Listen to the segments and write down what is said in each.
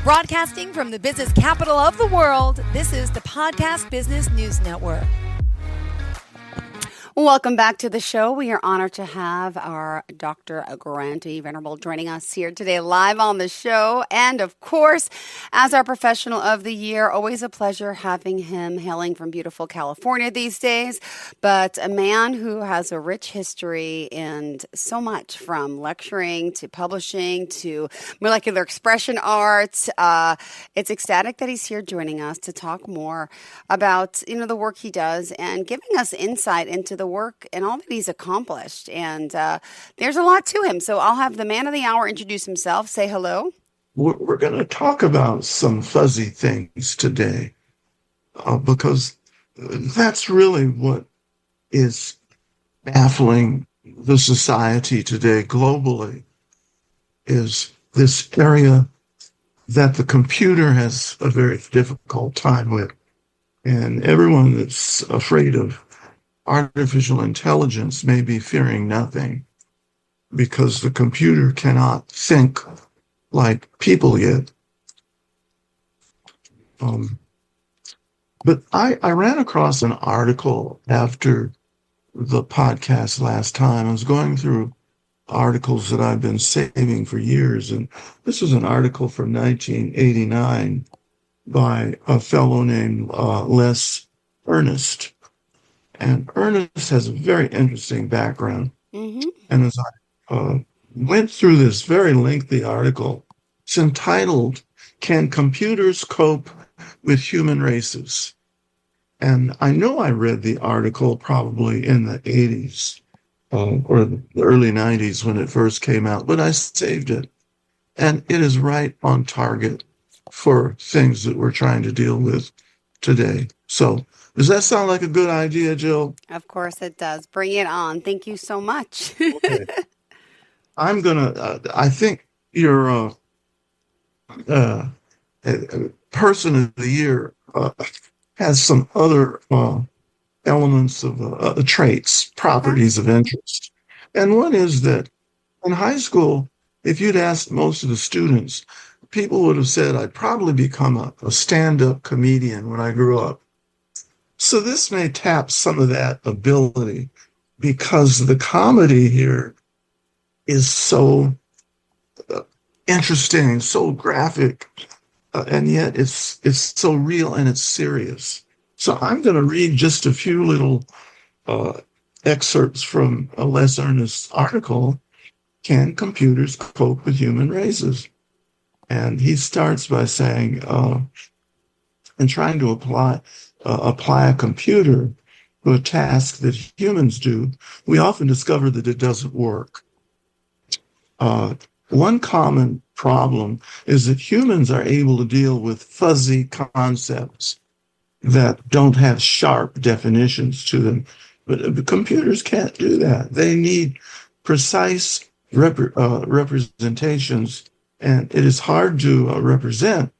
Broadcasting from the business capital of the world, this is the Podcast Business News Network. Welcome back to the show. We are honored to have our Dr. Grantee Venerable joining us here today live on the show. And of course, as our professional of the year, always a pleasure having him hailing from beautiful California these days. But a man who has a rich history and so much from lecturing to publishing to molecular expression art. It's ecstatic that he's here joining us to talk more about, the work he does and giving us insight into the work and all that he's accomplished. And there's a lot to him. So I'll have the man of the hour introduce himself. Say hello. We're going to talk about some fuzzy things today because that's really what is baffling the society today globally, is this area that the computer has a very difficult time with. And everyone that's afraid of artificial intelligence may be fearing nothing because the computer cannot think like people yet. But I ran across an article after the podcast last time. I was going through articles that I've been saving for years, and this was an article from 1989 by a fellow named Les Ernest. And Ernest has a very interesting background. Mm-hmm. And as I went through this very lengthy article, it's entitled, "Can Computers Cope with Human Races?" And I know I read the article probably in the 80s or the early 90s when it first came out, but I saved it. And it is right on target for things that we're trying to deal with today. So, does that sound like a good idea, Jill? Of course it does. Bring it on. Thank you so much. Okay. I'm going to, I think your person of the year has some other elements of traits, properties of interest. And one is that in high school, if you'd asked most of the students, people would have said, I'd probably become a stand-up comedian when I grew up. So this may tap some of that ability because the comedy here is so interesting, so graphic, and yet it's so real and it's serious. So I'm going to read just a few little excerpts from a Les Ernest article, "Can Computers Cope with Human Races?" And he starts by saying, and trying to apply a computer to a task that humans do, we often discover that it doesn't work. One common problem is that humans are able to deal with fuzzy concepts that don't have sharp definitions to them. But computers can't do that. They need precise representations, and it is hard to represent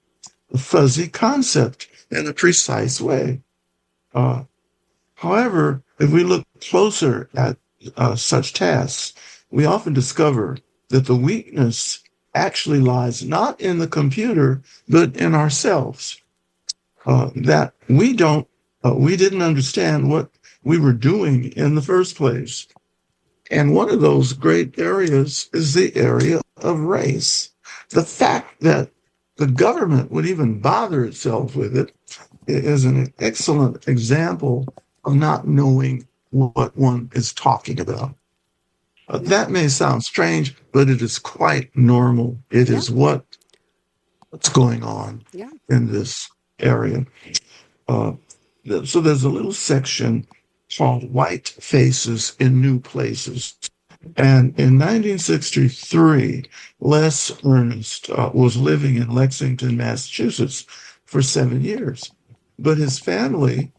a fuzzy concept in a precise way. However, if we look closer at such tasks, we often discover that the weakness actually lies not in the computer, but in ourselves. That we didn't understand what we were doing in the first place. And one of those great areas is the area of race. The fact that the government would even bother itself with it is an excellent example of not knowing what one is talking about. That may sound strange, but it is quite normal. It is what's going on in this area. So there's a little section called "White Faces in New Places." And in 1963, Les Ernest was living in Lexington, Massachusetts for 7 years. But his family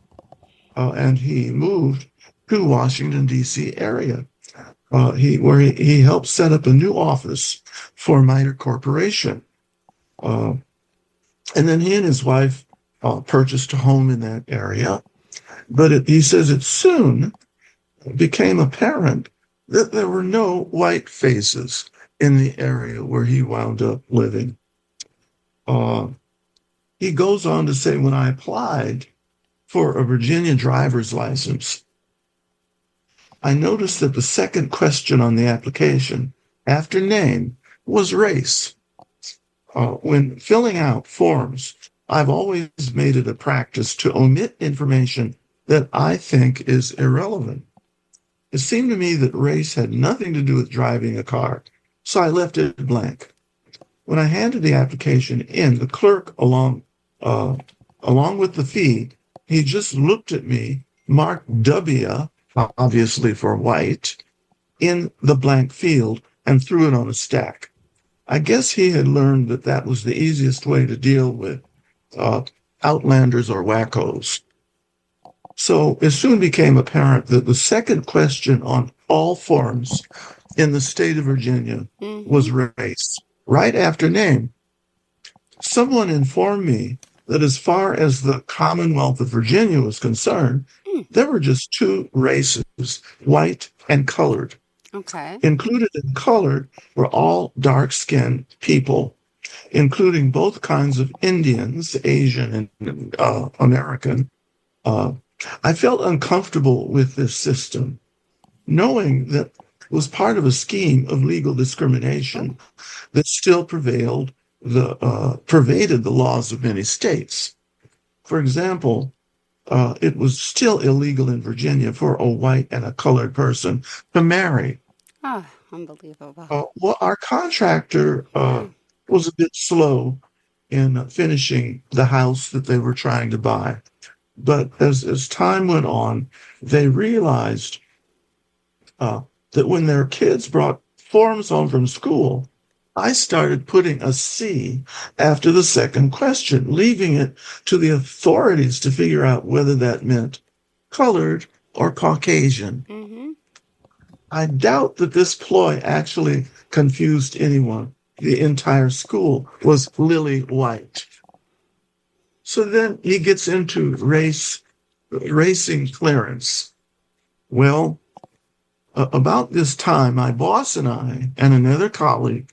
and he moved to Washington, D.C. area, where he helped set up a new office for Miter Corporation. And then he and his wife purchased a home in that area. But he says it soon became apparent that there were no white faces in the area where he wound up living. uh, he goes on to say, when I applied for a Virginia driver's license, I noticed that the second question on the application after name was race. When filling out forms, I've always made it a practice to omit information that I think is irrelevant. It seemed to me that race had nothing to do with driving a car, so I left it blank. When I handed the application in, the clerk, along with the fee, he just looked at me, marked W, obviously for white, in the blank field, and threw it on a stack. I guess he had learned that that was the easiest way to deal with outlanders or wackos. So it soon became apparent that the second question on all forms in the state of Virginia was race, right after name. Someone informed me that as far as the Commonwealth of Virginia was concerned, there were just two races, white and colored. Okay. Included in colored were all dark-skinned people, including both kinds of Indians, Asian and American. I felt uncomfortable with this system, knowing that it was part of a scheme of legal discrimination that still pervaded the laws of many states. For example, it was still illegal in Virginia for a white and a colored person to marry. Oh, unbelievable. Well, our contractor was a bit slow in finishing the house that they were trying to buy. But as time went on, they realized that when their kids brought forms home from school, I started putting a C after the second question, leaving it to the authorities to figure out whether that meant colored or Caucasian. I doubt that this ploy actually confused anyone. The entire school was lily white. So then he gets into racing clearance. Well, about this time, my boss and I and another colleague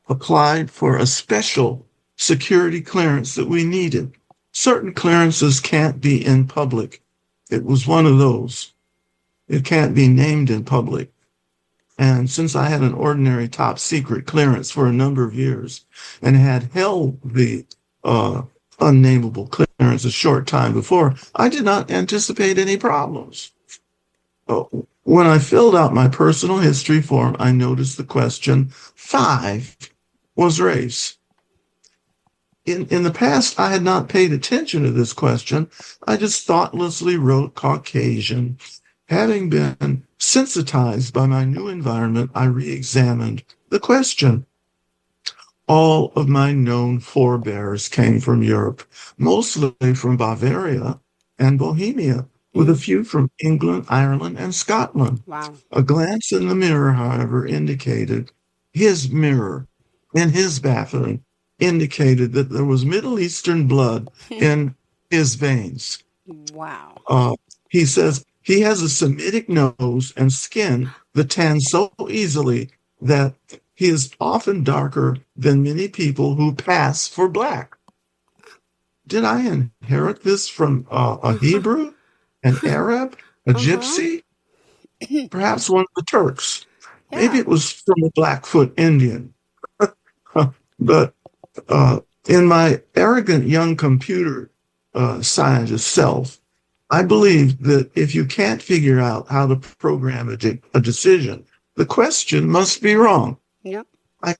applied for a special security clearance that we needed. Certain clearances can't be in public. It was one of those. It can't be named in public. And since I had an ordinary top secret clearance for a number of years and had held the unnameable clearance a short time before, I did not anticipate any problems. When I filled out my personal history form, I noticed the question 5 was race. In the past, I had not paid attention to this question. I just thoughtlessly wrote Caucasian. Having been sensitized by my new environment, I re-examined the question. All of my known forebears came from Europe, mostly from Bavaria and Bohemia, with a few from England, Ireland, and Scotland. Wow. A glance in the mirror, however, indicated his mirror in his bathroom indicated that there was Middle Eastern blood in his veins. Wow. He says he has a Semitic nose and skin that tans so easily that he is often darker than many people who pass for black. Did I inherit this from a Hebrew, an Arab, a Gypsy? Perhaps one of the Turks. Yeah. Maybe it was from a Blackfoot Indian. But in my arrogant young computer scientist self, I believed that if you can't figure out how to program a decision, the question must be wrong. Yep. I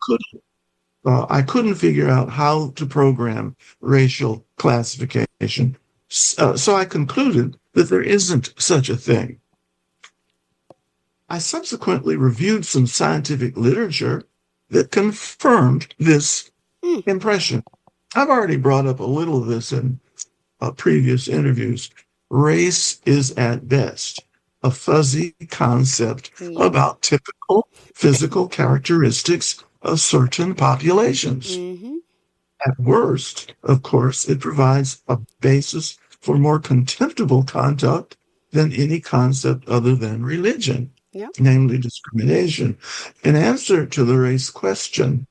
couldn't figure out how to program racial classification. So I concluded that there isn't such a thing. I subsequently reviewed some scientific literature that confirmed this impression. I've already brought up a little of this in previous interviews. Race is at best a fuzzy concept about typical physical characteristics of certain populations. At worst, of course, it provides a basis for more contemptible conduct than any concept other than religion, namely discrimination. In answer to the race question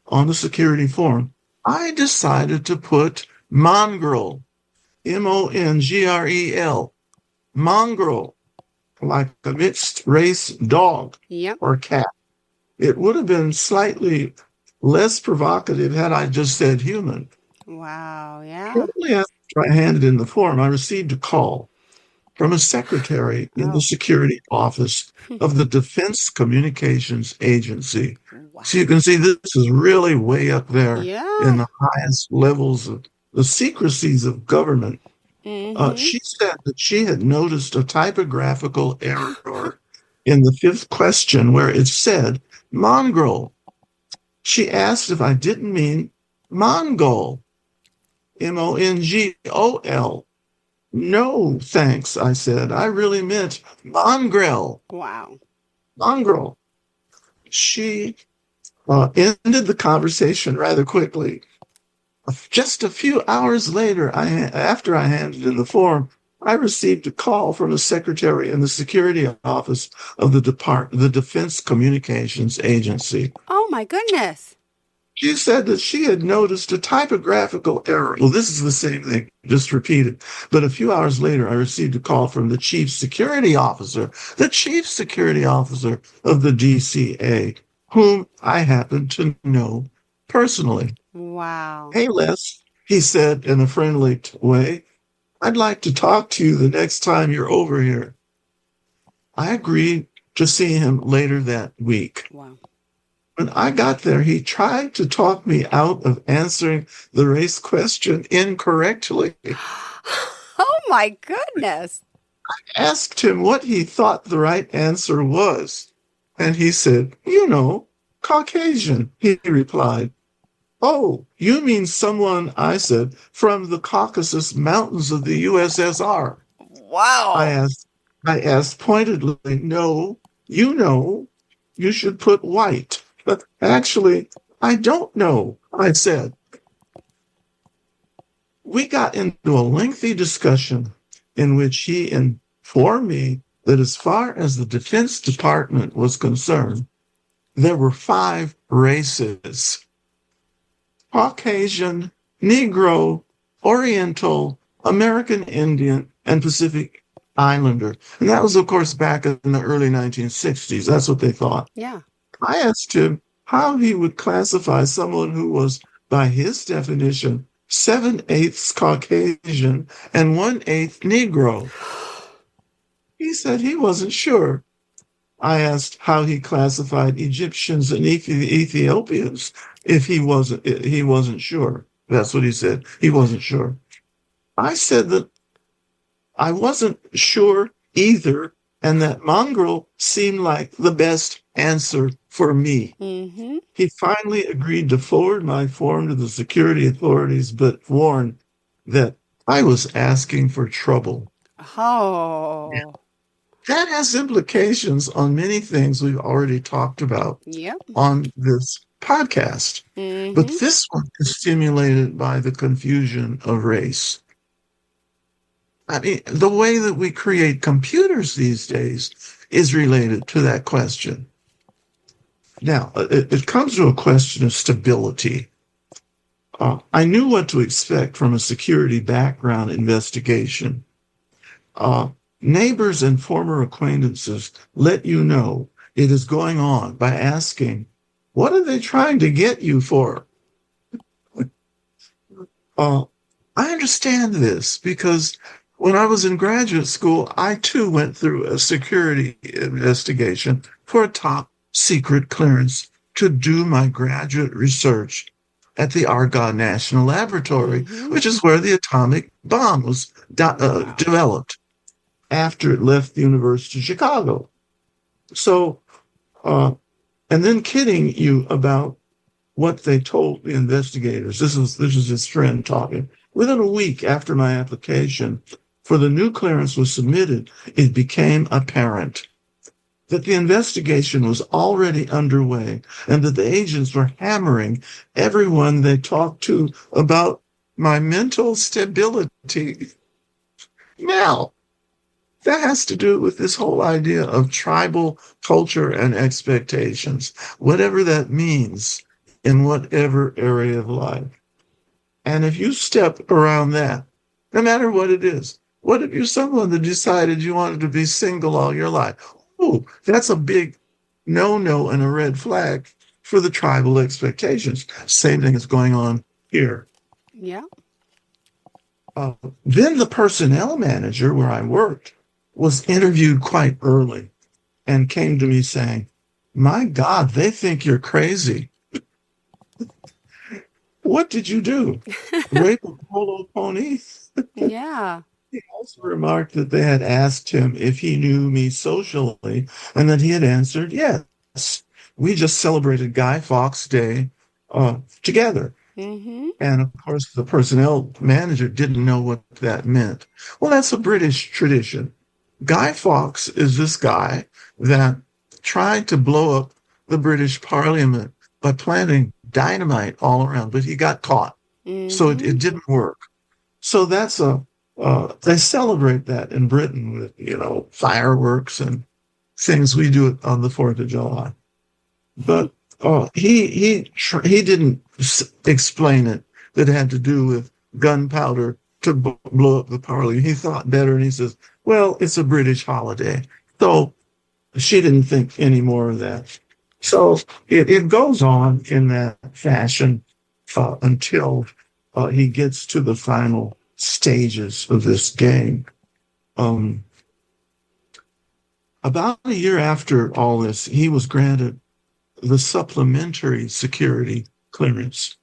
on the security form, I decided to put mongrel, mongrel, mongrel, like a mixed race dog Yep. or cat. It would have been slightly less provocative had I just said human. Wow. Yeah. Shortly after I handed in the form, I received a call from a secretary in the Oh. security office of the Defense Communications Agency. Wow. So you can see this is really way up there in Yeah. the highest levels of the secrecies of government. Mm-hmm. She said that she had noticed a typographical error in the fifth question where it said mongrel. She asked if I didn't mean Mongol, Mongol. No, thanks, I said. I really meant mongrel, Wow. mongrel. She ended the conversation rather quickly. Just a few hours later, after I handed in the form, I received a call from a secretary in the security office of the Defense Communications Agency. Oh my goodness. She said that she had noticed a typographical error. Well, this is the same thing, just repeated. But a few hours later, I received a call from the chief security officer of the DCA, whom I happen to know personally. Wow. Hey, Les, he said in a friendly way, I'd like to talk to you the next time you're over here. I agreed to see him later that week. Wow. When I got there, he tried to talk me out of answering the race question incorrectly. Oh my goodness. Asked him what he thought the right answer was. And he said, Caucasian, he replied. Oh, you mean someone, I said, from the Caucasus Mountains of the USSR. Wow. I asked pointedly, no, you should put white. But actually, I don't know, I said. We got into a lengthy discussion in which he informed me that as far as the Defense Department was concerned, there were 5 races: Caucasian, Negro, Oriental, American Indian, and Pacific Islander. And that was, of course, back in the early 1960s. That's what they thought. Yeah. I asked him how he would classify someone who was, by his definition, 7/8 Caucasian and 1/8 Negro. He said he wasn't sure. I asked how he classified Egyptians and Ethiopians if he wasn't sure. That's what he said. He wasn't sure. I said that I wasn't sure either, and that mongrel seemed like the best answer for me. Mm-hmm. He finally agreed to forward my form to the security authorities, but warned that I was asking for trouble. Oh. Yeah. That has implications on many things we've already talked about Yep. on this podcast. Mm-hmm. But this one is stimulated by the confusion of race. I mean, the way that we create computers these days is related to that question. Now, it comes to a question of stability. I knew what to expect from a security background investigation. Neighbors and former acquaintances let you know it is going on by asking, what are they trying to get you for? I understand this because when I was in graduate school, I too went through a security investigation for a top secret clearance to do my graduate research at the Argonne National Laboratory, which is where the atomic bomb was developed after it left the University of Chicago. So, and then kidding you about what they told the investigators. This is his friend talking. Within a week after my application for the new clearance was submitted, it became apparent that the investigation was already underway and that the agents were hammering everyone they talked to about my mental stability. Now, that has to do with this whole idea of tribal culture and expectations, whatever that means in whatever area of life. And if you step around that, no matter what it is, what if you're someone that decided you wanted to be single all your life? Oh, that's a big no and a red flag for the tribal expectations. Same thing is going on here. Yeah. Uh, then the personnel manager where I worked was interviewed quite early and came to me saying, "My God, they think you're crazy. What did you do? Rape a polo pony?" Yeah. He also remarked that they had asked him if he knew me socially, and that he had answered yes. We just celebrated Guy Fawkes Day together. Mm-hmm. And of course, the personnel manager didn't know what that meant. Well, that's a British tradition. Guy Fawkes is this guy that tried to blow up the British Parliament by planting dynamite all around, but he got caught. So it Mm-hmm. didn't work. So they celebrate that in Britain with, fireworks and things we do on the 4th of July. But he didn't explain it that it had to do with gunpowder to blow up the parliament. He thought better, and he says, "Well, it's a British holiday." So she didn't think any more of that. So it goes on in that fashion until he gets to the final stages of this game. About a year after all this, he was granted the supplementary security clearance.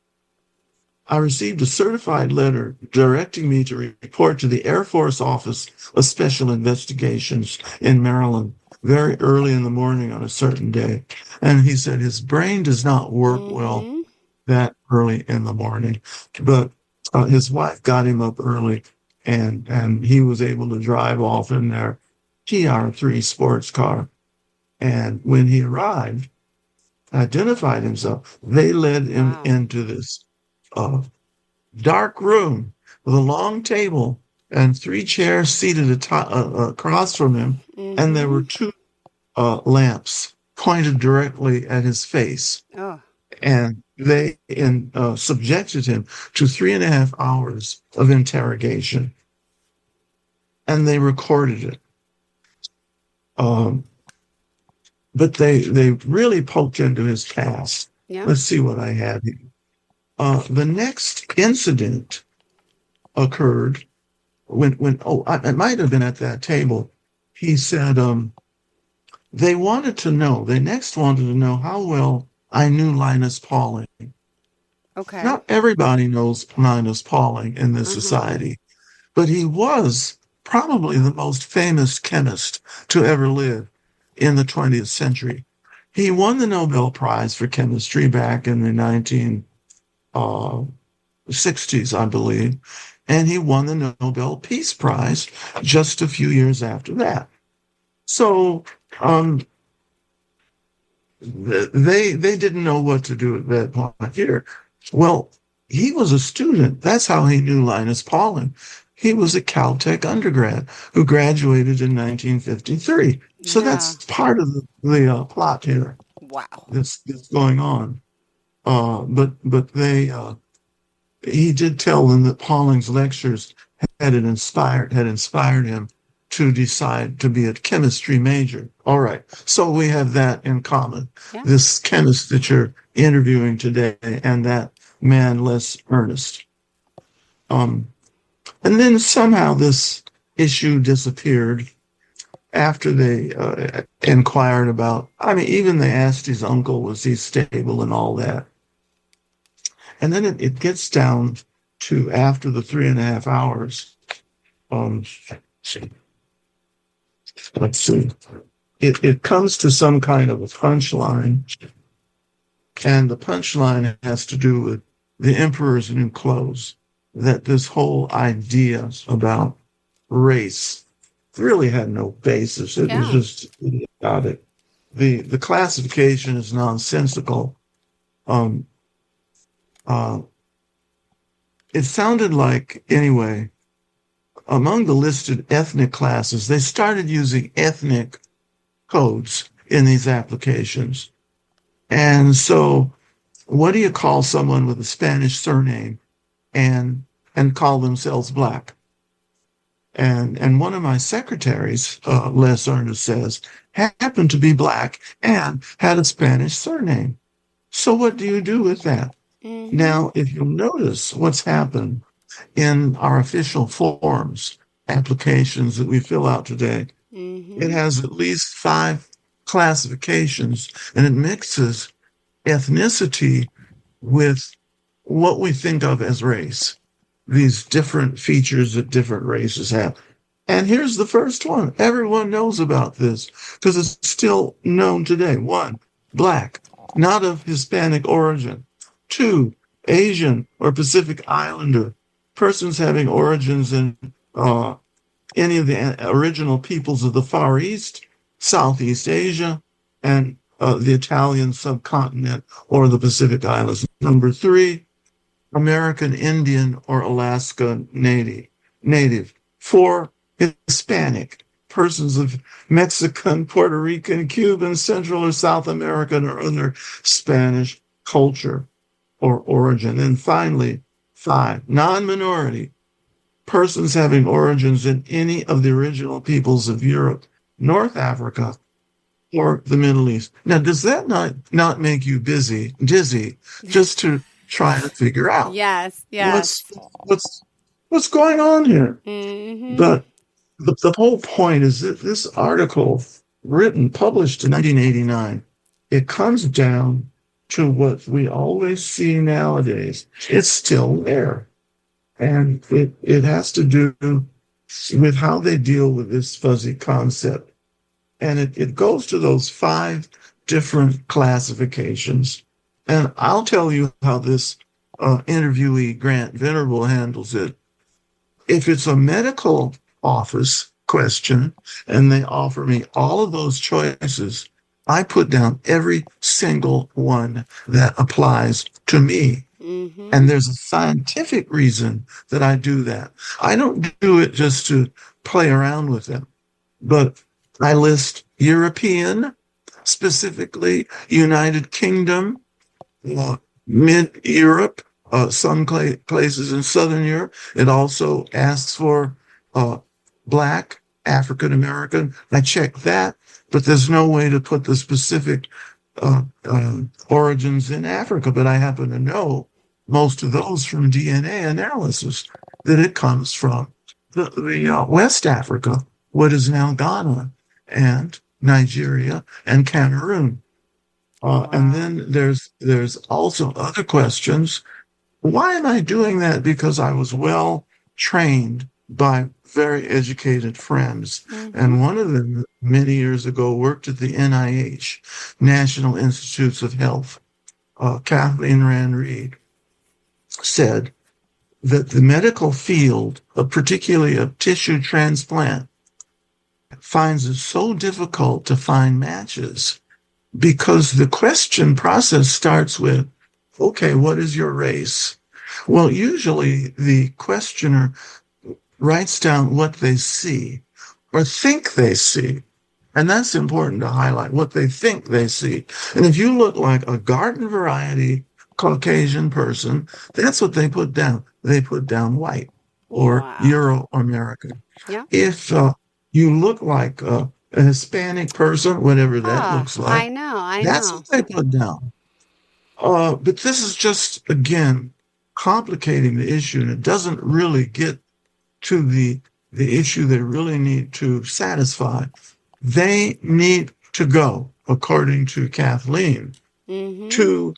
I received a certified letter directing me to report to the Air Force Office of Special Investigations in Maryland very early in the morning on a certain day. And he said his brain does not work well Mm-hmm. that early in the morning, but his wife got him up early, and he was able to drive off in their TR3 sports car. And when he arrived, identified himself, they led him Wow. into this dark room with a long table and 3 chairs seated across from him, and there Mm-hmm. were 2 lamps pointed directly at his face. Oh. And they subjected him to 3.5 hours of interrogation, and they recorded it. But they really poked into his past. Yeah. Let's see what I have here. The next incident occurred when it might have been at that table. He said they next wanted to know how well I knew Linus Pauling. Okay. Not everybody knows Linus Pauling in this Uh-huh. society, but he was probably the most famous chemist to ever live in the 20th century. He won the Nobel Prize for chemistry back in the 1960s, I believe, and he won the Nobel Peace Prize just a few years after that. So they didn't know what to do at that point here. Well, he was a student. That's how he knew Linus Pauling. He was a Caltech undergrad who graduated in 1953. So Yeah. that's part of the plot here Wow. that's going on. But he did tell them that Pauling's lectures had inspired him to decide to be a chemistry major. All right, so we have that in common. Yeah. This chemist that you're interviewing today and that man, Les Ernest. And then somehow this issue disappeared after they inquired about, even they asked his uncle, was he stable and all that. And then it gets down to after the 3.5 hours. Let's see. It comes to some kind of a punchline. And the punchline has to do with the emperor's new clothes. That this whole idea about race really had no basis. It was Yeah. just idiotic. The classification is nonsensical. It sounded like, anyway, among the listed ethnic classes, they started using ethnic codes in these applications. And so, what do you call someone with a Spanish surname and and call themselves black. And one of my secretaries, Les Ernest says, happened to be black and had a Spanish surname. So what do you do with that? Now, if you'll notice what's happened in our official forms, applications that we fill out today, it has at least 5 classifications, and it mixes ethnicity with what we think of as race, these different features that different races have. And here's the first one. Everyone knows about this because it's still known today. 1, black, not of Hispanic origin. 2, Asian or Pacific Islander, persons having origins in any of the original peoples of the Far East, Southeast Asia, and the Italian subcontinent or the Pacific Islands. Number 3, American Indian or Alaska Native. 4, Hispanic, persons of Mexican, Puerto Rican, Cuban, Central or South American or other Spanish culture or origin. And finally, 5, non-minority, persons having origins in any of the original peoples of Europe, North Africa, or the Middle East. Now, does that not make you dizzy, just to try to figure out Yes. what's going on here? Mm-hmm. But the whole point is that this article, published in 1989, it comes down to what we always see nowadays. It's still there. And it has to do with how they deal with this fuzzy concept. And it goes to those 5 different classifications. And I'll tell you how this interviewee, Grant Venerable, handles it. If it's a medical office question and they offer me all of those choices, I put down every single one that applies to me. And there's a scientific reason that I do that. I don't do it just to play around with them, but I list European, specifically United Kingdom, mid-Europe, some places in Southern Europe. It also asks for Black, African American. I check that, but there's no way to put the specific origins in Africa. But I happen to know most of those from DNA analysis that it comes from the West Africa, what is now Ghana and Nigeria and Cameroon. And then there's also other questions. Why am I doing that? Because I was well trained by very educated friends. And one of them many years ago worked at the NIH, National Institutes of Health. Kathleen Rand Reed said that the medical field, particularly of tissue transplant, finds it so difficult to find matches because the question process starts with, okay, what is your race? Well, usually the questioner writes down what they see or think they see. And that's important to highlight, what they think they see. And if you look like a garden variety Caucasian person, that's what they put down. They put down white or Euro-American. Yeah. If you look like a Hispanic person, whatever that looks like, I know. that's what they put down. But this is just, again, complicating the issue, and it doesn't really get to the issue they really need to satisfy. They need to go, according to Kathleen, to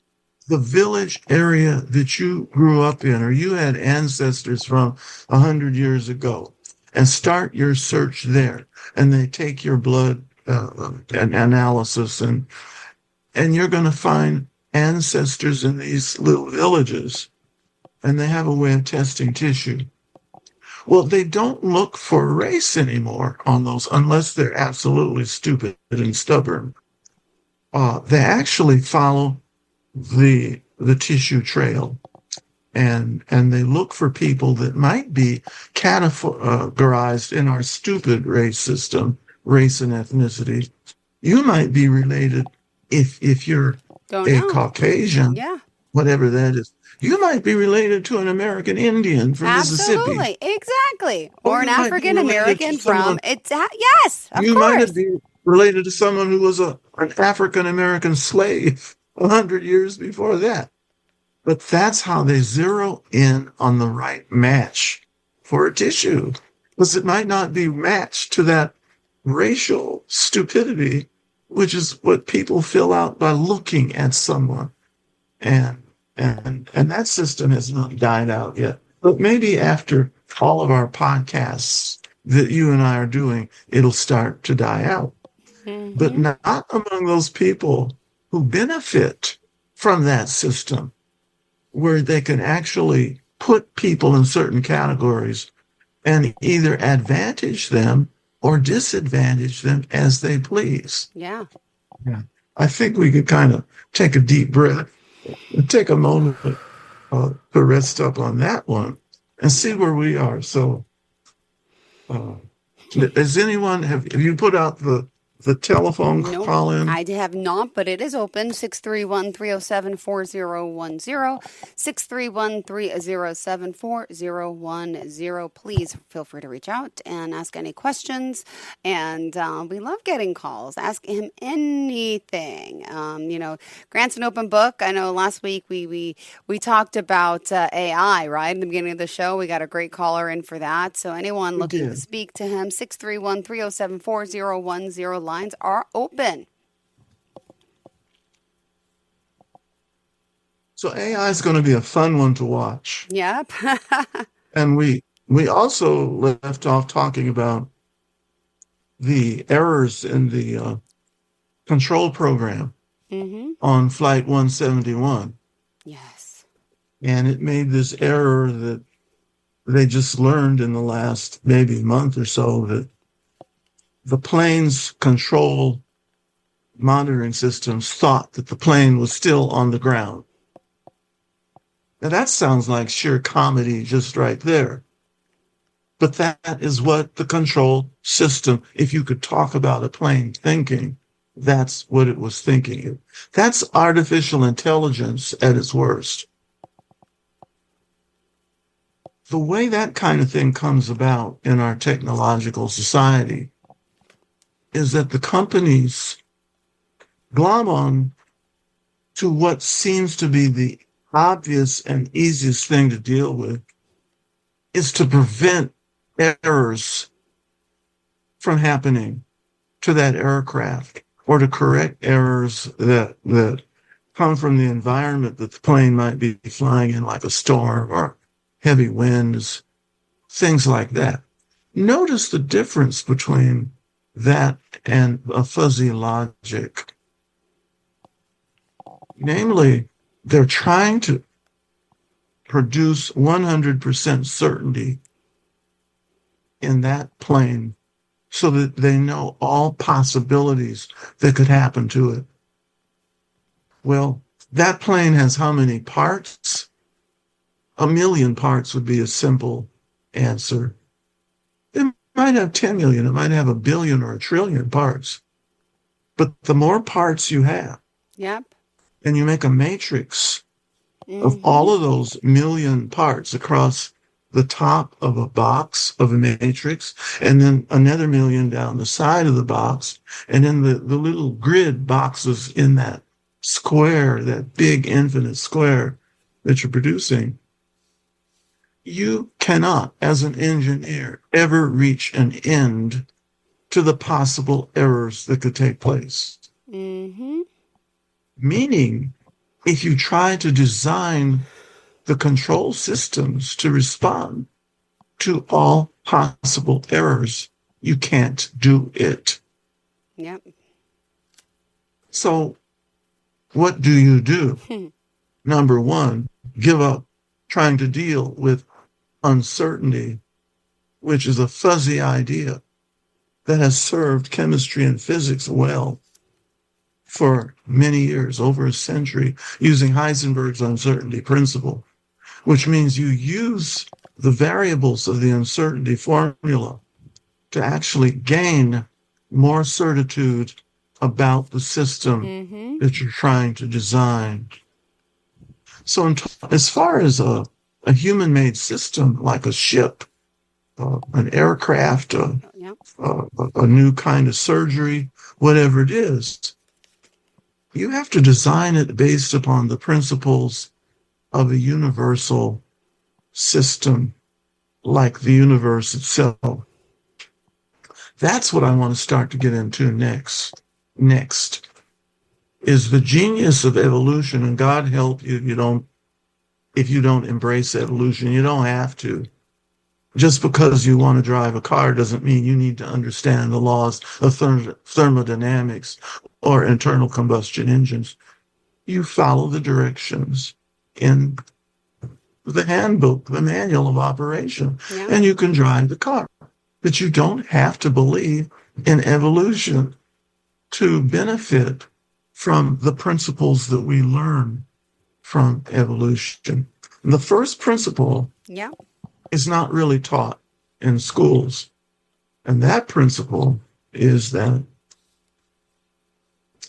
the village area that you grew up in or you had ancestors from 100 years ago, and start your search there. And they take your blood analysis, and you're going to find ancestors in these little villages, and they have a way of testing tissue. Well, they don't look for race anymore on those unless they're absolutely stupid and stubborn. They actually follow the tissue trail, and they look for people that might be categorized in our stupid race system, race and ethnicity. You might be related if you're a Caucasian. Yeah. whatever that is. You might be related to an American Indian from Mississippi. Absolutely. Exactly. Or Or an you might be African related to American from someone, yes, of you might course. be related to someone who was an African American slave 100 years before that. But that's how they zero in on the right match for a tissue, because it might not be matched to that racial stupidity, which is what people fill out by looking at someone. And and that system has not died out yet. But maybe after all of our podcasts that you and I are doing, it'll start to die out. But not among those people who benefit from that system, where they can actually put people in certain categories and either advantage them or disadvantage them as they please. Yeah. Yeah. I think we could kind of take a deep breath and take a moment to rest up on that one and see where we are. So, does anyone have you put out the telephone Nope, call in? I have not, but it is open. 631-307-4010. 631-307-4010. Please feel free to reach out and ask any questions. And we love getting calls. Ask him anything. Grant's an open book. I know last week we talked about AI, right? In the beginning of the show, we got a great caller in for that. So anyone looking to speak to him, 631-307-4010. Lines are open. So AI is going to be a fun one to watch. Yep. And we also left off talking about the errors in the control program on Flight 171. Yes. And it made this error that they just learned in the last maybe month or so, that the plane's control monitoring systems thought that the plane was still on the ground. Now that sounds like sheer comedy just right there. But that is what the control system, if you could talk about a plane thinking, that's what it was thinking. That's artificial intelligence at its worst. The way that kind of thing comes about in our technological society is that the companies glom on to what seems to be the obvious and easiest thing to deal with, is to prevent errors from happening to that aircraft, or to correct errors that come from the environment that the plane might be flying in, like a storm or heavy winds, things like that. Notice the difference between that and a fuzzy logic. Namely, they're trying to produce 100% certainty in that plane so that they know all possibilities that could happen to it. Well, that plane has how many parts? 1 million parts would be a simple answer. It might have 10 million, it might have 1 billion or 1 trillion parts. But the more parts you have, and you make a matrix of all of those million parts across the top of a box of a matrix, and then another million down the side of the box, and then the little grid boxes in that square, that big infinite square that you're producing, you cannot, as an engineer, ever reach an end to the possible errors that could take place. Meaning, if you try to design the control systems to respond to all possible errors, you can't do it. So, what do you do? Number one, give up trying to deal with uncertainty, which is a fuzzy idea that has served chemistry and physics well for many years, over a century, using Heisenberg's uncertainty principle, which means you use the variables of the uncertainty formula to actually gain more certitude about the system that you're trying to design. So as far as a human-made system like a ship, an aircraft, a new kind of surgery, whatever it is, you have to design it based upon the principles of a universal system like the universe itself. That's what I want to start to get into next. Next is the genius of evolution, and God help you if you don't embrace evolution. You don't have to. Just because you want to drive a car doesn't mean you need to understand the laws of thermodynamics or internal combustion engines. You follow the directions in the handbook, the manual of operation, and you can drive the car. But you don't have to believe in evolution to benefit from the principles that we learn from evolution. And the first principle is not really taught in schools. And that principle is that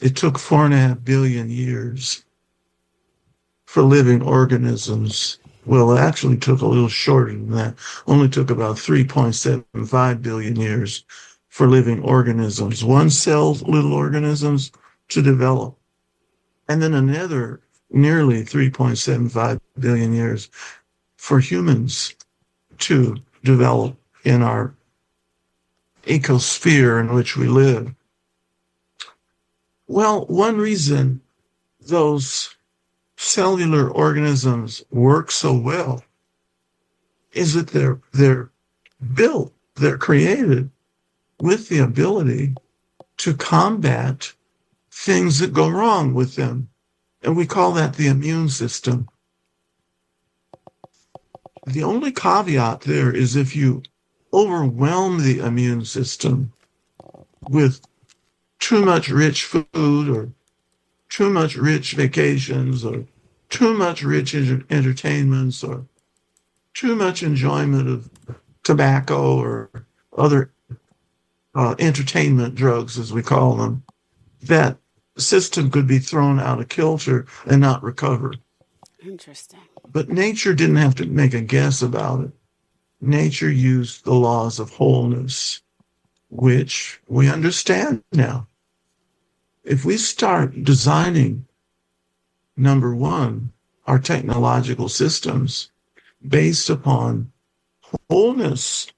it took 4.5 billion years for living organisms. Well, it actually took a little shorter than that. Only took about 3.75 billion years for living organisms, one-celled little organisms, to develop. And then another nearly 3.75 billion years for humans to develop in our ecosphere in which we live. Well, one reason those cellular organisms work so well is that they're built, they're created with the ability to combat things that go wrong with them. And we call that the immune system. The only caveat there is if you overwhelm the immune system with too much rich food or too much rich vacations or too much rich entertainments or too much enjoyment of tobacco or other entertainment drugs, as we call them, that system could be thrown out of kilter and not recover. Interesting. But nature didn't have to make a guess about it. Nature used the laws of wholeness, which we understand now. If we start designing, number one, our technological systems based upon wholeness,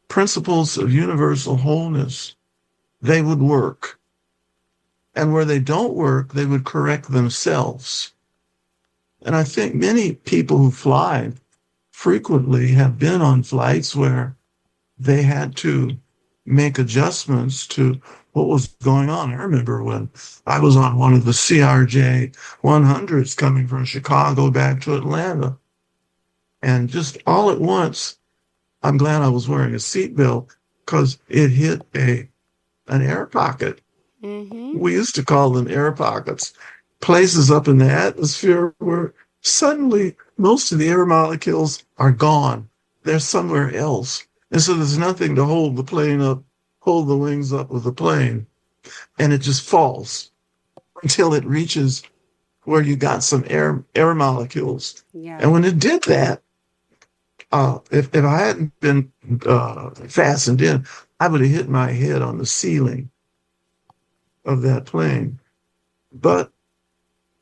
principles of universal wholeness, they would work. And where they don't work, they would correct themselves. And I think many people who fly frequently have been on flights where they had to make adjustments to what was going on. I remember when I was on one of the CRJ 100s coming from Chicago back to Atlanta. And just all at once, I'm glad I was wearing a seatbelt because it hit an air pocket. Mm-hmm. We used to call them air pockets, places up in the atmosphere where suddenly most of the air molecules are gone. They're somewhere else. And so there's nothing to hold the plane up, hold the wings up of the plane. And it just falls until it reaches where you got some air molecules. Yeah. And when it did that, if I hadn't been fastened in, I would have hit my head on the ceiling of that plane. But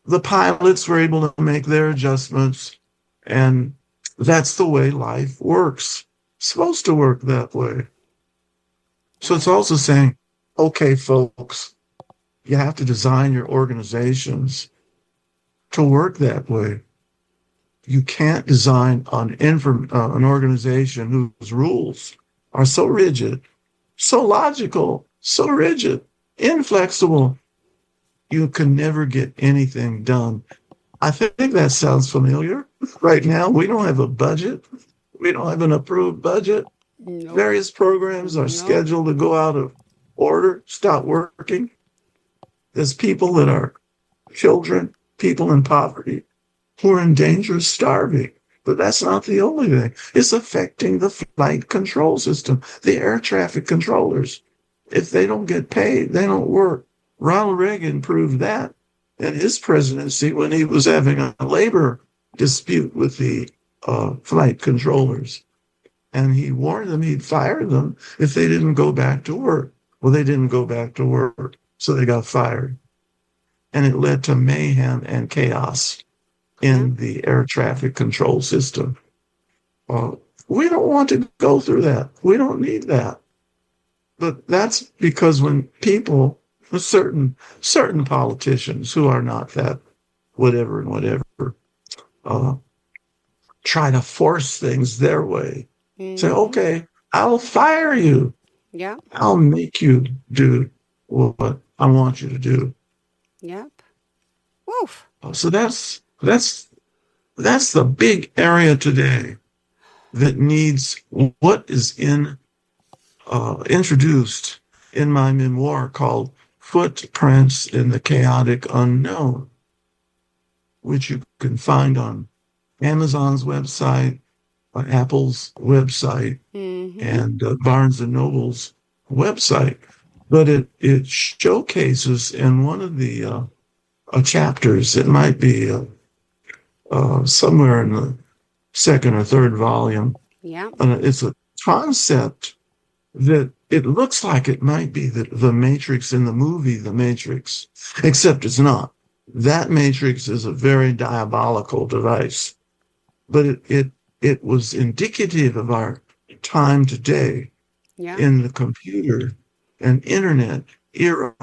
the pilots were able to make their adjustments, and that's the way life works. It's supposed to work that way. So it's also saying, okay, folks, you have to design your organizations to work that way. You can't design an organization whose rules are so rigid, so logical, so rigid, inflexible. You can never get anything done. I think that sounds familiar. Right now, we don't have a budget. We don't have an approved budget. Nope. Various programs are scheduled to go out of order, stop working. There's people that are children, people in poverty, who are in danger of starving. But that's not the only thing. It's affecting the flight control system, the air traffic controllers. If they don't get paid, they don't work. Ronald Reagan proved that in his presidency when he was having a labor dispute with the flight controllers. And he warned them he'd fire them if they didn't go back to work. Well, they didn't go back to work, so they got fired. And it led to mayhem and chaos in the air traffic control system. We don't want to go through that. We don't need that. But that's because when people, certain politicians who are not that whatever and whatever, try to force things their way. Say, okay, I'll fire you. Yeah. I'll make you do what I want you to do. Yep. Woof. So that's the big area today that needs what is introduced in my memoir called Footprints in the Chaotic Unknown, which you can find on Amazon's website, on Apple's website, and Barnes & Noble's website. But it showcases in one of the chapters, it might be somewhere in the second or third volume. Yeah. It's a concept that it looks like it might be the Matrix in the movie The Matrix, except it's not. That Matrix is a very diabolical device, but it was indicative of our time today in the computer and internet era,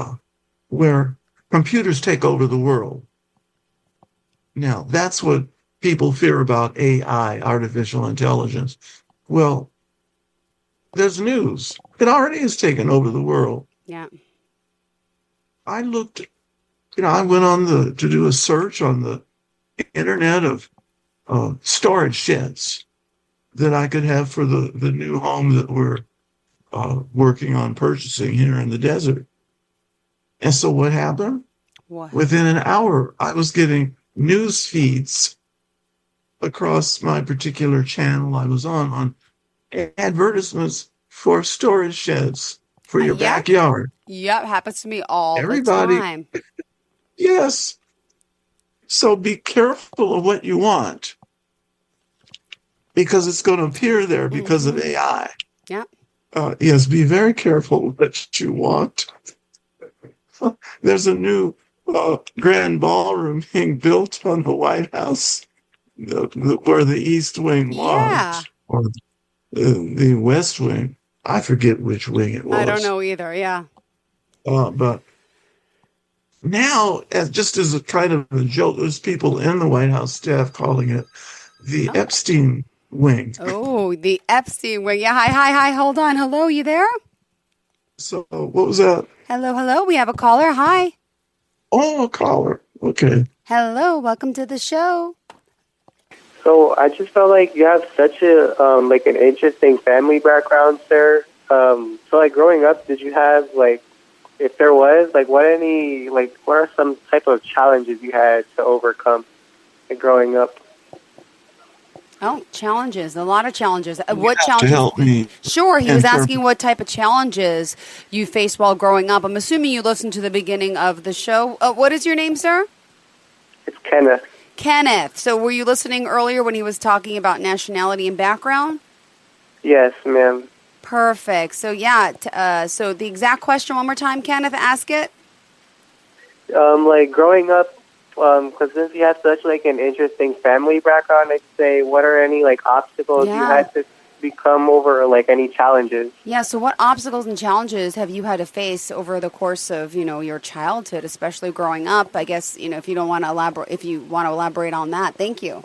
where computers take over the world. Now, that's what people fear about AI, artificial intelligence. Well, there's news. It already has taken over the world. Yeah. I looked, I went on to do a search on the internet of storage sheds that I could have for the new home that we're working on purchasing here in the desert. And so what happened? What? Within an hour, I was getting news feeds across my particular channel I was on advertisements for storage sheds for your backyard. Yep, happens to me all the time. Yes. So be careful of what you want, because it's going to appear there because of AI. Yeah. Yes, be very careful what you want. There's a new grand ballroom being built on the White House, where the East Wing was, or the West Wing. I forget which wing it was. I don't know either. Yeah. But now, just as a kind of a joke, there's people in the White House staff calling it the Epstein wing. Oh, the Epstein wing. Yeah. Hi. Hold on. Hello, you there? So what was that? Hello. We have a caller. Hi. Oh, a caller. Okay. Hello. Welcome to the show. So I just felt like you have such a like an interesting family background, sir. So like growing up, did you have like, if there was like, what are some type of challenges you had to overcome growing up? Oh, challenges. A lot of challenges. What have challenges? to help me. Sure. He was asking what type of challenges you faced while growing up. I'm assuming you listened to the beginning of the show. What is your name, sir? It's Kenneth. Kenneth. So were you listening earlier when he was talking about nationality and background? Yes, ma'am. Perfect. So so the exact question one more time, Kenneth, ask it. Like growing up, because since you have such like an interesting family background, I'd say, what are any like obstacles you had to become over, or like any challenges? Yeah. So what obstacles and challenges have you had to face over the course of, your childhood, especially growing up? I guess, if you want to elaborate on that. Thank you.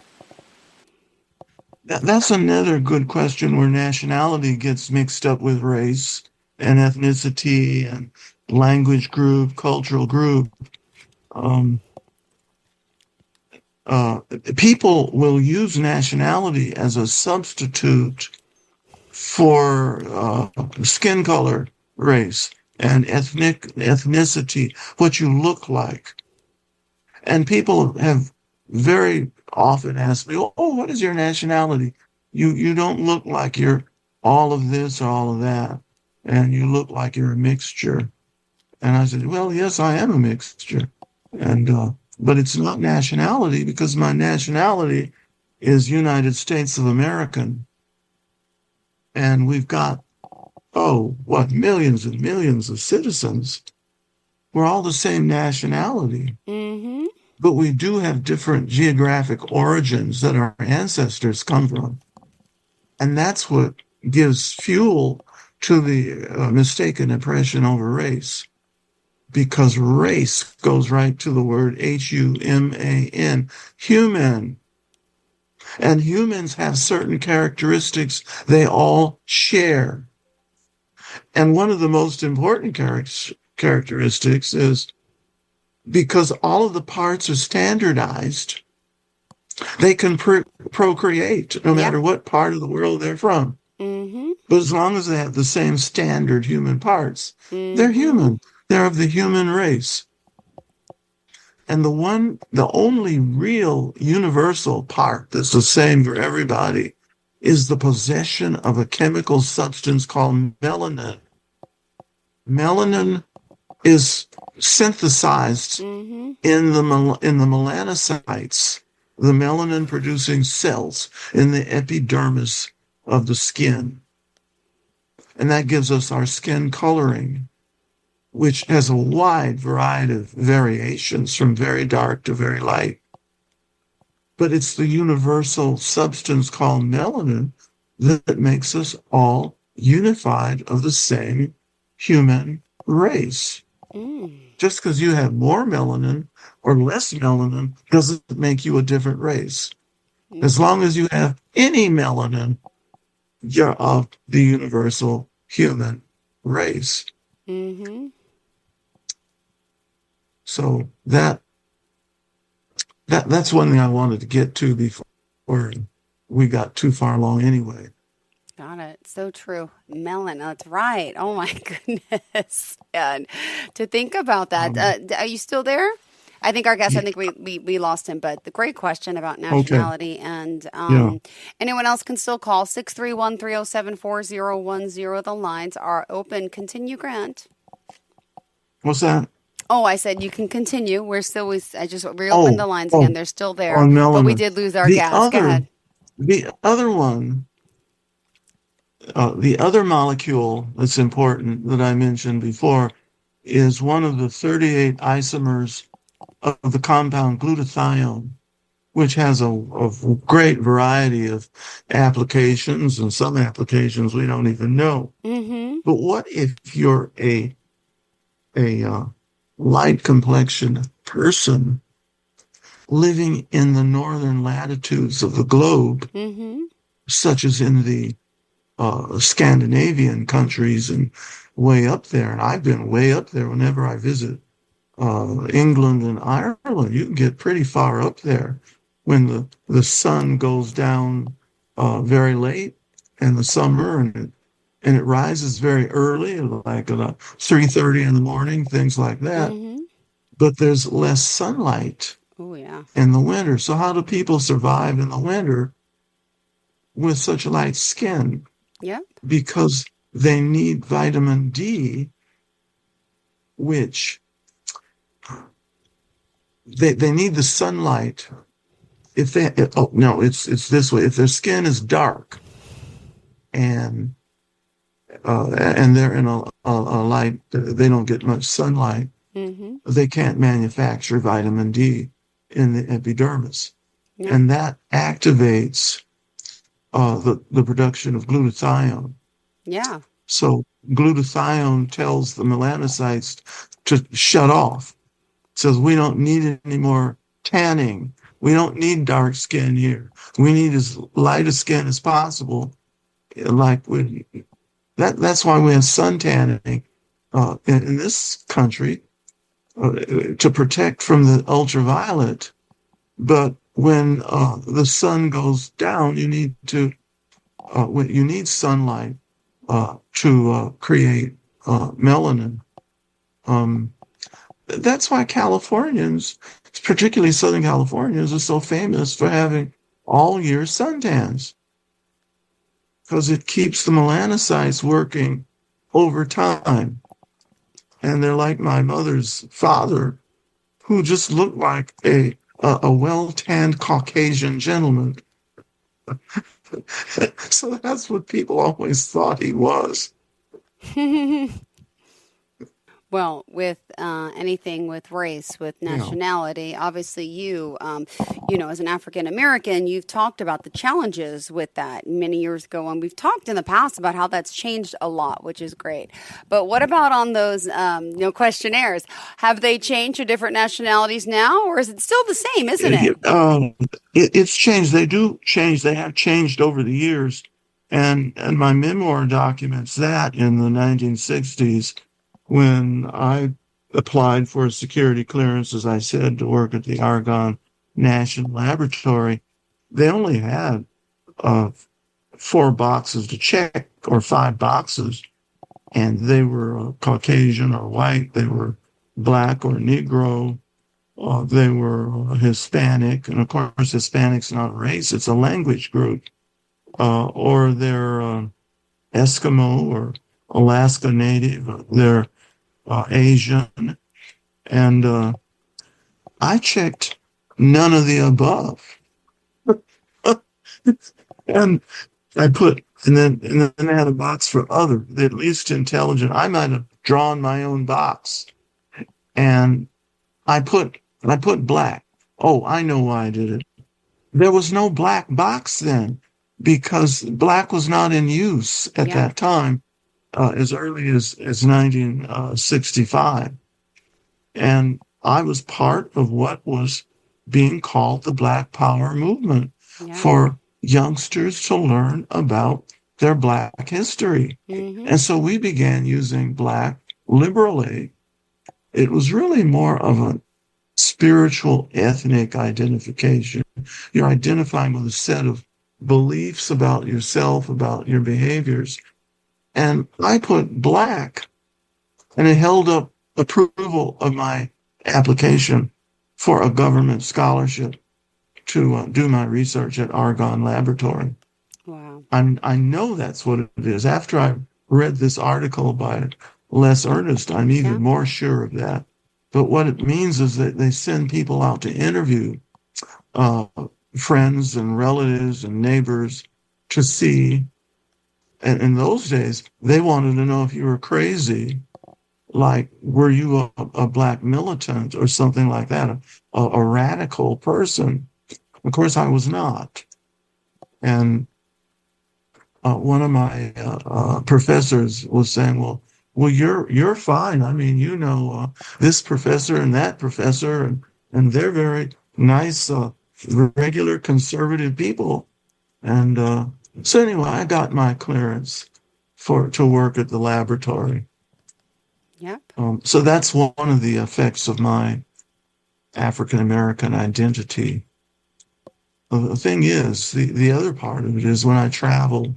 That's another good question, where nationality gets mixed up with race and ethnicity and language group, cultural group. People will use nationality as a substitute for skin color, race, and ethnicity, what you look like. And people have very often asked me, oh, what is your nationality? You don't look like you're all of this or all of that, and you look like you're a mixture. And I said, well, yes, I am a mixture. And but it's not nationality because my nationality is United States of American. And we've got, millions and millions of citizens. We're all the same nationality. Mm-hmm. But we do have different geographic origins that our ancestors come from. And that's what gives fuel to the mistaken impression over race. Because race goes right to the word Human, human. And humans have certain characteristics they all share. And one of the most important characteristics is because all of the parts are standardized, they can procreate no matter what part of the world they're from. Mm-hmm. But as long as they have the same standard human parts, they're Mm-hmm. human. They're of the human race. And the only real universal part that's the same for everybody is the possession of a chemical substance called melanin. Melanin is synthesized Mm-hmm. in the melanocytes, the melanin-producing cells in the epidermis of the skin. And that gives us our skin coloring, which has a wide variety of variations from very dark to very light. But it's the universal substance called melanin that makes us all unified of the same human race. Just because you have more melanin or less melanin doesn't make you a different race. As long as you have any melanin, you're of the universal human race. Mm-hmm. So that's one thing I wanted to get to before we got too far along anyway. Got it. So true. Melon. That's right. Oh my goodness. And to think about that, are you still there? I think our guest, I think we lost him, but the great question about nationality. And anyone else can still call 631-307-4010. The lines are open. Continue, Grant. What's that? Oh, I said you can continue. I just reopened the lines again. They're still there, on melanin. But we did lose our guest. Go ahead. The other one, the other molecule that's important that I mentioned before is one of the 38 isomers of the compound glutathione, which has a great variety of applications, and some applications we don't even know. Mm-hmm. But what if you're a light complexion person living in the northern latitudes of the globe, such as in the Scandinavian countries and way up there? And I've been way up there whenever I visit England and Ireland. You can get pretty far up there when the sun goes down very late in the summer, and it rises very early, like at 3:30 in the morning, things like that. But there's less sunlight in the winter. So how do people survive in the winter with such light skin? Yeah. Because they need vitamin D, which they need the sunlight. It's this way. If their skin is dark and they're in a light, they don't get much sunlight, they can't manufacture vitamin D in the epidermis. And that activates the production of glutathione. Yeah. So glutathione tells the melanocytes to shut off. It says we don't need any more tanning. We don't need dark skin here. We need as light a skin as possible. That's why we have sun tanning in this country to protect from the ultraviolet. But when the sun goes down, you need sunlight to create melanin. That's why Californians, particularly Southern Californians, are so famous for having all-year suntans, because it keeps the melanocytes working over time. And they're like my mother's father, who just looked like a well-tanned Caucasian gentleman. So that's what people always thought he was. Well, with anything with race, with Yeah. nationality, obviously as an African American, you've talked about the challenges with that many years ago, and we've talked in the past about how that's changed a lot, which is great. But what about on those questionnaires? Have they changed to different nationalities now, or is it still the same? Isn't it? It's changed. They do change. They have changed over the years, and my memoir documents that in the 1960s. When I applied for a security clearance, as I said, to work at the Argonne National Laboratory, they only had 4 boxes to check, or 5 boxes, and they were Caucasian or white, they were black or Negro, they were Hispanic, and of course Hispanic's not a race, it's a language group, or they're Eskimo or Alaska Native, they're Asian, and I checked none of the above. And then they had a box for other, the least intelligent. I might have drawn my own box, and I put black. Oh, I know why I did it. There was no black box then, because black was not in use at that time. As early as 1965. And I was part of what was being called the Black Power movement for youngsters to learn about their Black history. Mm-hmm. And so we began using Black liberally. It was really more of a spiritual ethnic identification. You're identifying with a set of beliefs about yourself, about your behaviors. And I put black, and it held up approval of my application for a government scholarship to do my research at Argonne Laboratory. Wow. I know that's what it is. After I read this article by Les Ernest, I'm even more sure of that. But what it means is that they send people out to interview friends and relatives and neighbors to see. And in those days, they wanted to know if you were crazy, like, were you a Black militant or something like that, a radical person? Of course, I was not. And one of my professors was saying, well, you're fine. I mean, this professor and that professor, and they're very nice, regular conservative people. And so anyway, I got my clearance to work at the laboratory. Yep. So that's one of the effects of my African American identity. The thing is, the other part of it is when I travel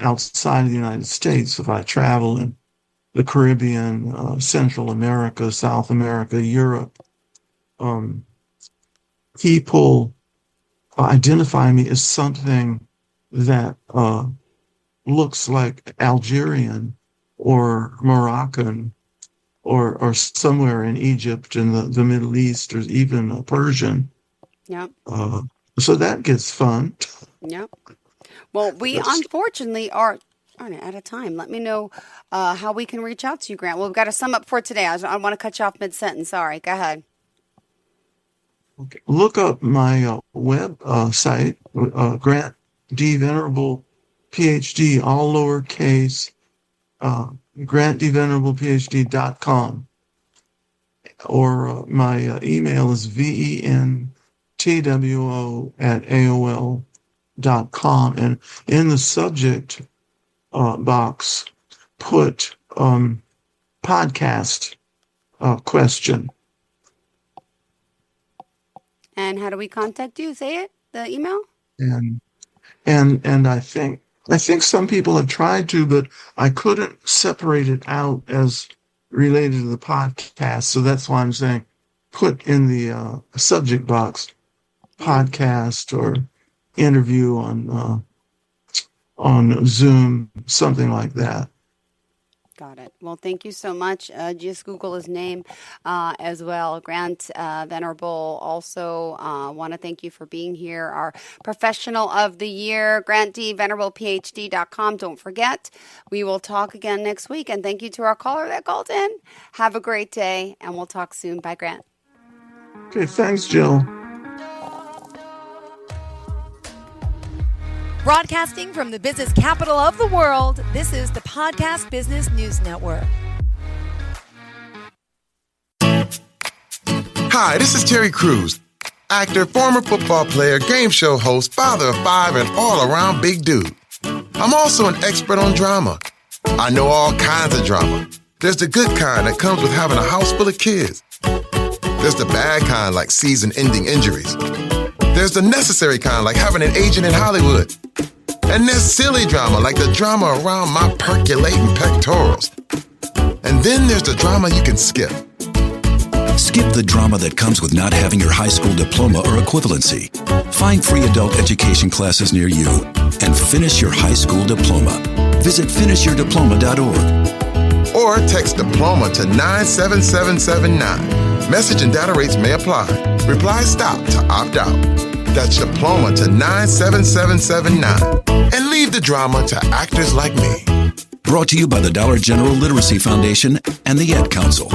outside of the United States, if I travel in the Caribbean, Central America, South America, Europe, people identify me as something that looks like Algerian or Moroccan or somewhere in Egypt in the Middle East, or even Persian. Yep. So that gets fun. Yep. Well, we unfortunately are out of time. Let me know how we can reach out to you, Grant. Well, we've got to sum up for today. I want to cut you off mid-sentence. Sorry. Go ahead. Okay. Look up my web site, Grant D. Venerable, PhD, all lowercase, grantdvenerablephd.com. Or my email is ventwo@aol.com. And in the subject box, put podcast question. And how do we contact you? Say it, the email? And I think some people have tried to, but I couldn't separate it out as related to the podcast. So that's why I'm saying put in the subject box podcast or interview on Zoom, something like that. Got it. Well, thank you so much. Just Google his name as well. Grant Venerable. Also want to thank you for being here. Our Professional of the Year, Grant D. VenerablePhD.com. Don't forget, we will talk again next week. And thank you to our caller that called in. Have a great day, and we'll talk soon. Bye, Grant. Okay, thanks, Jill. Broadcasting from the business capital of the world, this is the Podcast Business News Network. Hi, this is Terry Crews, actor, former football player, game show host, father of 5, and all-around big dude. I'm also an expert on drama. I know all kinds of drama. There's the good kind that comes with having a house full of kids. There's the bad kind like season-ending injuries. There's the necessary kind like having an agent in Hollywood. And there's silly drama like the drama around my percolating pectorals. And then there's the drama you can skip. Skip the drama that comes with not having your high school diploma or equivalency. Find free adult education classes near you and finish your high school diploma. Visit finishyourdiploma.org. Or text diploma to 97779. Message and data rates may apply. Reply STOP to opt out. That's diploma to 97779. And leave the drama to actors like me. Brought to you by the Dollar General Literacy Foundation and the Ad Council.